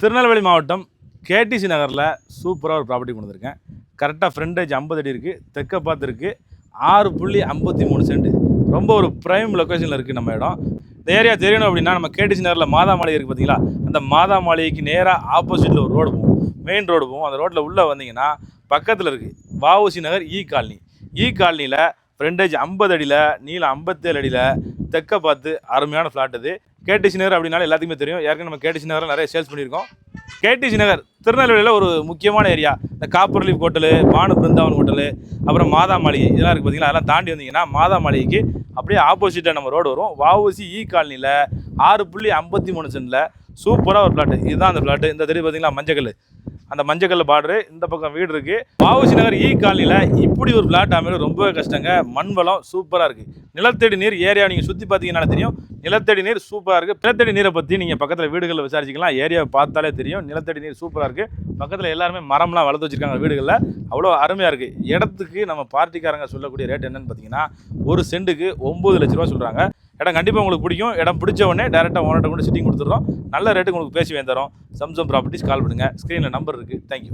திருநெல்வேலி மாவட்டம் கேடிசி நகரில் சூப்பராக ஒரு ப்ராப்பர்ட்டி கொண்டு வந்திருக்கேன். கரெக்டாக ஃப்ரண்டேஜ் 50 அடி இருக்குது. தெற்க பார்த்துருக்கு 6.53 சென்ட். ரொம்ப ஒரு ப்ரைம் லொக்கேஷனில் இருக்குது நம்ம இடம். இந்த ஏரியா தெரியணும் அப்படின்னா நம்ம கேடிசி நகரில் மாதா மாளிகை இருக்குது பார்த்தீங்களா, அந்த மாதா மாளிகைக்கு நேராக ஆப்போசிட்டில் ஒரு ரோடு போகும், மெயின் ரோடு போகும். அந்த ரோட்டில் உள்ளே வந்தீங்கன்னா பக்கத்தில் இருக்குது வஉசி நகர் இ காலனி. இ காலனியில் ஃப்ரண்டேஜ் 50 அடியில், நீளம் 57 அடியில், தெற்க பார்த்து அருமையான ஃப்ளாட் இது. கேடிசி நகர் அப்படின்னாலும் எல்லாத்துக்குமே தெரியும். ஏற்கனவே நம்ம கேடிசி நகரில் நிறைய சேல்ஸ் பண்ணியிருக்கோம். கேடிசி நகர் திருநெல்வேலியில் ஒரு முக்கியமான ஏரியா. இந்த copper leaf hotel, Bhanu Brindavan hotel, அப்புறம் மாதா மாளிகை இதெல்லாம் இருக்குது பார்த்தீங்களா. அதெல்லாம் தாண்டி வந்தீங்கன்னா மாதா மாளிகைக்கு அப்படியே ஆப்போசிட்டாக நம்ம ரோடு வரும். வஉசி இ காலனியில் 6.53 சென்டில் சூப்பராக ஒரு ஃப்ளாட்டு. இதுதான் அந்த ஃப்ளாட்டு. இந்த தெரியும் பார்த்தீங்களா மஞ்சக்கல், அந்த மஞ்சக்கல் பார்டரு. இந்த பக்கம் வீடு இருக்குது. வஉசி நகர் இ காலனியில் இப்படி ஒரு ஃப்ளாட் அமைகிறது ரொம்பவே கஷ்டங்க. மண் வளம் சூப்பராக இருக்குது. நிலத்தடி நீர் ஏரியா நீங்கள் சுற்றி பார்த்தீங்கன்னா தெரியும். நிலத்தடி நீர் சூப்பராக இருக்குது. நிலத்தடி நீரை பற்றி நீங்கள் பக்கத்தில் வீடுகளில் விசாரிச்சிக்கலாம். ஏரியாவை பார்த்தாலே தெரியும். நிலத்தடி நீர் சூப்பராக இருக்குது. பக்கத்தில் எல்லாருமே மரம்லாம் வளர்த்து வச்சுருக்காங்க வீடுகளில். அவ்வளோ அருமையாக இருக்குது. இடத்துக்கு நம்ம பார்ட்டிக்காரங்க சொல்லக்கூடிய ரேட் என்னென்னு பார்த்தீங்கன்னா, ஒரு சென்ட்டுக்கு 9 லட்ச ரூபா சொல்கிறாங்க. இடம் கண்டிப்பாக உங்களுக்கு பிடிக்கும். இடம் பிடிச்ச உடனே டேரெக்டாக ஓனர்கிட்ட கொண்டு சிட்டிங் கொடுத்துட்றோம். நல்ல ரேட்டுக்கு உங்களுக்கு பேசி வேந்தரோம். சம்சம் ப்ராப்பர்ட்டிஸ் கால் பண்ணுங்கள். ஸ்க்ரீனில் நம்பர் இருக்குது. தேங்க்யூ.